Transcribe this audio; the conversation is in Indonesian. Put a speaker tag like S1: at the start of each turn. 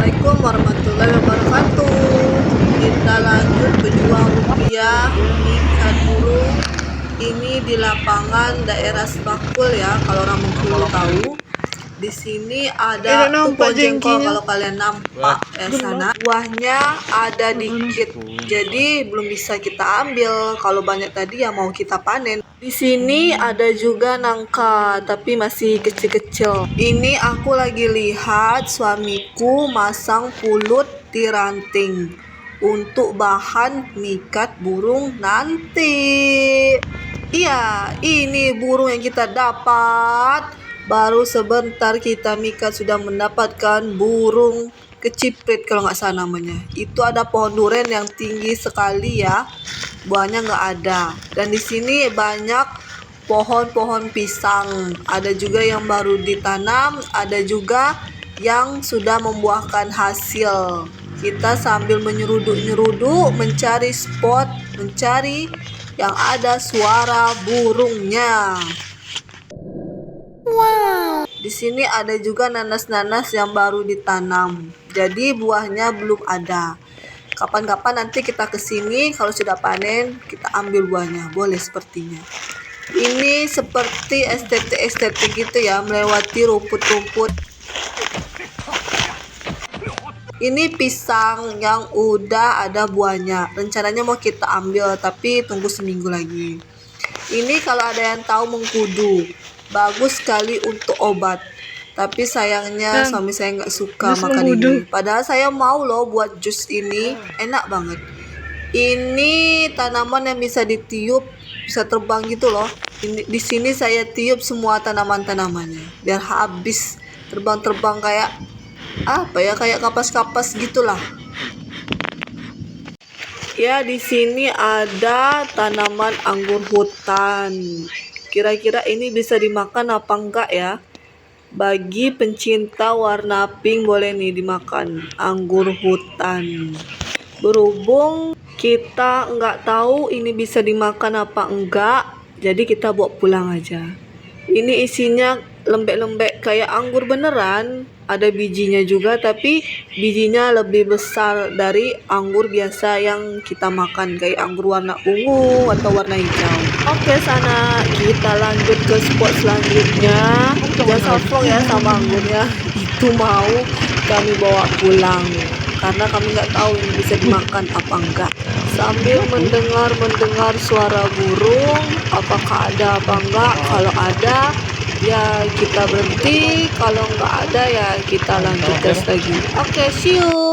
S1: Assalamualaikum warahmatullahi wabarakatuh. Kita lanjut pejuang rupiah ikan burung. Ini di lapangan daerah Sepakul ya, kalau orang Bengkulu tahu. Di sini ada tuh pohon jengkol, kalau kalian nampak sana buahnya ada dikit, jadi belum bisa kita ambil. Kalau banyak tadi ya mau kita panen. Di sini ada juga nangka, tapi masih kecil-kecil. Ini aku lagi lihat suamiku masang pulut di ranting untuk bahan mikat burung nanti. Iya, ini burung yang kita dapat. Baru sebentar kita mikat sudah mendapatkan burung keciprit kalau nggak salah namanya. Itu ada pohon duren yang tinggi sekali ya. Buahnya nggak ada. Dan di sini banyak pohon-pohon pisang. Ada juga yang baru ditanam, ada juga yang sudah membuahkan hasil. Kita sambil menyeruduk-nyeruduk mencari spot, mencari yang ada suara burungnya. Wow. Di sini ada juga nanas-nanas yang baru ditanam. Jadi buahnya belum ada. Kapan-kapan nanti kita ke sini, kalau sudah panen kita ambil buahnya. Boleh sepertinya. Ini seperti estetik-estetik gitu ya, melewati rumput-rumput. Ini pisang yang udah ada buahnya. Rencananya mau kita ambil, tapi tunggu seminggu lagi. Ini kalau ada yang tahu mengkudu, bagus sekali untuk obat. Tapi sayangnya suami saya nggak suka makan ini. Padahal saya mau loh buat jus ini, enak banget. Ini tanaman yang bisa ditiup, bisa terbang gitu loh. Di sini saya tiup semua tanaman-tanamannya, biar habis terbang-terbang kayak apa ya, kayak kapas-kapas gitulah. Ya, di sini ada tanaman anggur hutan. Kira-kira ini bisa dimakan apa enggak ya? Bagi pencinta warna pink boleh nih dimakan anggur hutan. Berhubung kita nggak tahu ini bisa dimakan apa enggak, jadi kita bawa pulang aja. Ini isinya lembek-lembek kayak anggur beneran. Ada bijinya juga, tapi bijinya lebih besar dari anggur biasa yang kita makan, kayak anggur warna ungu atau warna hijau. Oke, sana kita lanjut ke spot selanjutnya. Jangan salfok ya sama anggurnya. Itu mau kami bawa pulang karena kami nggak tahu ini bisa dimakan apa enggak. Sambil mendengar suara burung, apakah ada apa enggak. Kalau ada ya kita berhenti, kalau nggak ada ya kita lanjut gas lagi. Oke, see you.